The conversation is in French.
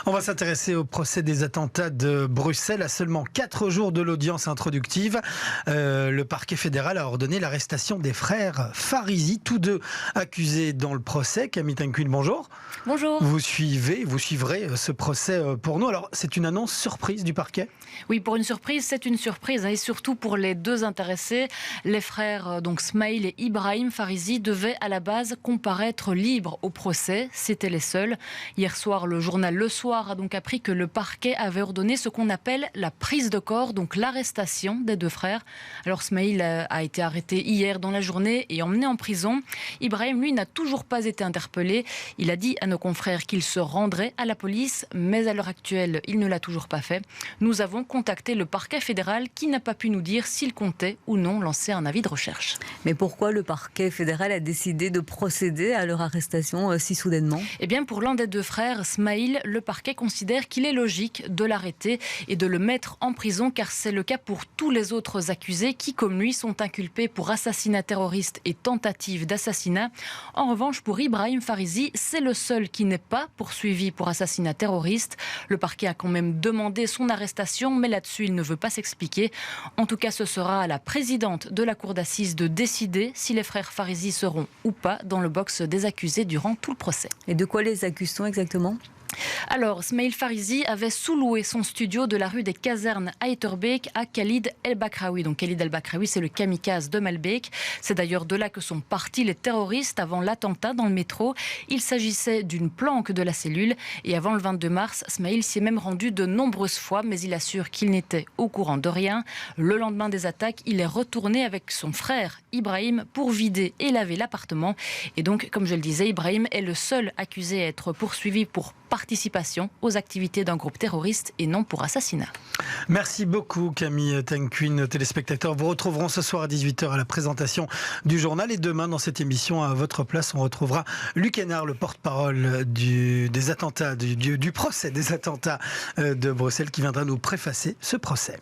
On va s'intéresser au procès des attentats de Bruxelles. À seulement 4 jours de l'audience introductive, le parquet fédéral a ordonné l'arrestation des frères Farizi, tous deux accusés dans le procès. Camille Tenquin, bonjour. Bonjour. Vous suivrez ce procès pour nous. Alors, c'est une annonce surprise du parquet ? Oui, pour une surprise, c'est une surprise. Et surtout pour les deux intéressés. Les frères donc Smaïl et Ibrahim Farizi devaient à la base comparaître libres au procès. C'était les seuls. Hier soir, le journal Le Soir a donc appris que le parquet avait ordonné ce qu'on appelle la prise de corps, donc l'arrestation des deux frères. Alors Smaïl a été arrêté hier dans la journée et emmené en prison. Ibrahim, lui, n'a toujours pas été interpellé. Il a dit à nos confrères qu'il se rendrait à la police, mais à l'heure actuelle, il ne l'a toujours pas fait. Nous avons contacté le parquet fédéral qui n'a pas pu nous dire s'il comptait ou non lancer un avis de recherche. Mais pourquoi le parquet fédéral a décidé de procéder à leur arrestation si soudainement ? Eh bien, pour l'un des deux frères, Smaïl, le parquet considère qu'il est logique de l'arrêter et de le mettre en prison, car c'est le cas pour tous les autres accusés qui, comme lui, sont inculpés pour assassinat terroriste et tentative d'assassinat. En revanche, pour Ibrahim Farizi, c'est le seul qui n'est pas poursuivi pour assassinat terroriste. Le parquet a quand même demandé son arrestation, mais là-dessus, il ne veut pas s'expliquer. En tout cas, ce sera à la présidente de la cour d'assises de décider si les frères Farizi seront ou pas dans le box des accusés durant tout le procès. Et de quoi les accuse-t-on exactement ? Alors, Smaïl Farizi avait sous-loué son studio de la rue des Casernes à Etterbeek à Khalid El-Bakraoui. Donc Khalid El-Bakraoui, c'est le kamikaze de Malbec. C'est d'ailleurs de là que sont partis les terroristes avant l'attentat dans le métro. Il s'agissait d'une planque de la cellule. Et avant le 22 mars, Smaïl s'y est même rendu de nombreuses fois, mais il assure qu'il n'était au courant de rien. Le lendemain des attaques, il est retourné avec son frère Ibrahim pour vider et laver l'appartement. Et donc, comme je le disais, Ibrahim est le seul accusé à être poursuivi pour participation aux activités d'un groupe terroriste et non pour assassinat. Merci beaucoup Camille Tenquin. Téléspectateurs, vous retrouverons ce soir à 18h à la présentation du journal et demain dans cette émission à votre place on retrouvera Luc Hénard, le porte-parole des attentats, du procès des attentats de Bruxelles qui viendra nous préfacer ce procès.